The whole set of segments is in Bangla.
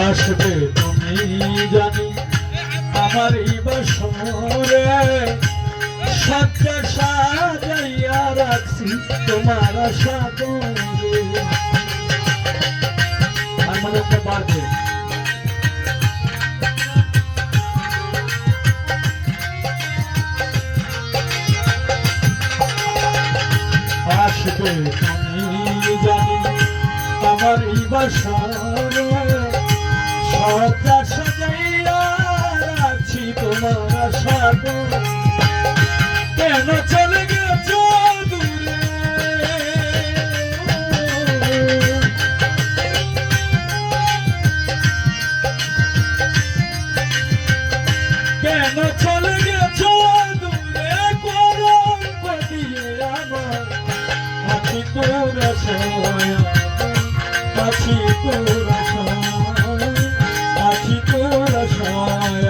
আসবে তুমি জানি আমার এই বাসরে সজ্জা সাজাইয়া রাখছি তোমার আশা করে আমার বাড়বে আসবে তুমি জানি আমার এই বাসরে সজ্জা সাজাইয়া রাখছি তোমার আশা করে কেন চলে গেছো দূরে কেন চলে গেছো দূরে কলঙ্ক দিয়ে আমার আছি তোর আশায় আছি তোর আশায় আছি তোর আশায়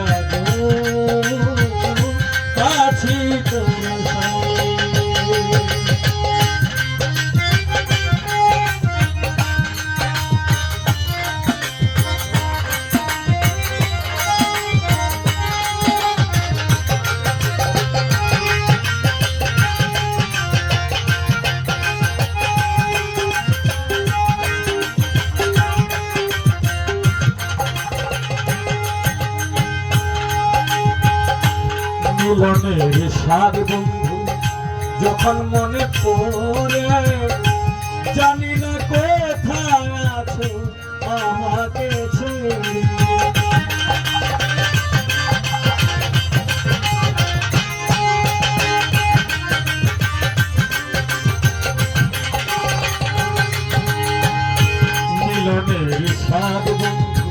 আছি তোর মিলনের স্বাদ বন্ধু যখন মনে পড়ে জানি না কোথায় আছো আমাকে ছেড়ে মিলনের স্বাদ বন্ধু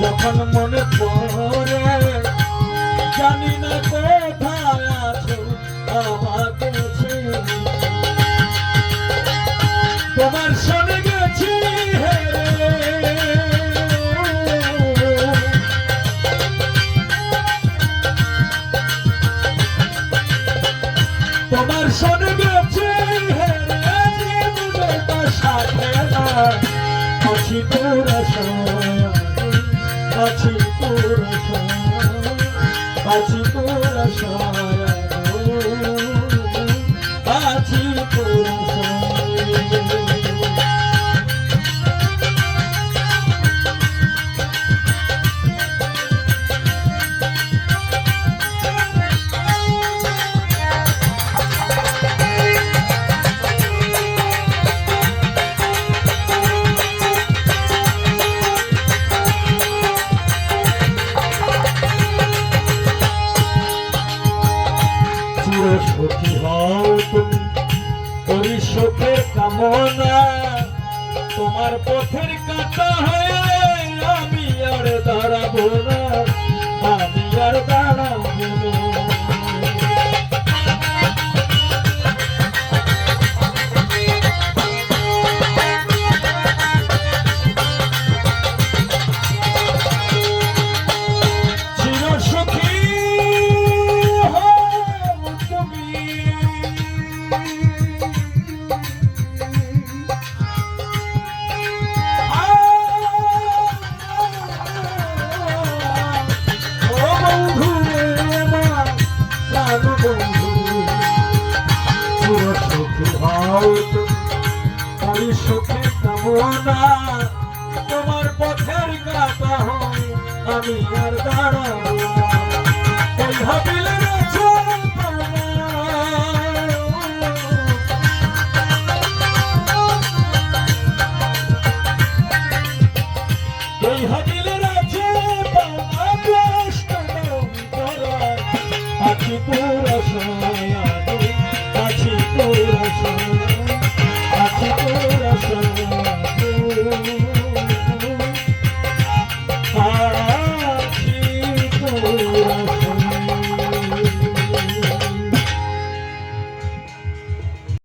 যখন মনে পড়ে জানি না কোথায় আছো আমাকে ছেড়ে তোমার সনে গেছি তোমার সনে গেছি সাথে আছি তোর আশায় আছি তোর আশায় আছি তোর আশায় আছি তোর সুখী হও তুমি করি সুখের কামনা তোমার পথের কাটা হয়ে আমি আর দাঁড়াবো না আমি আর দাঁড়াবো না সুখে কামনা তোমার পথের কাটা হয় আমি আর দাঁড়াবো এই হাবিলে এই হাবিলের আছে আছি তোর আশা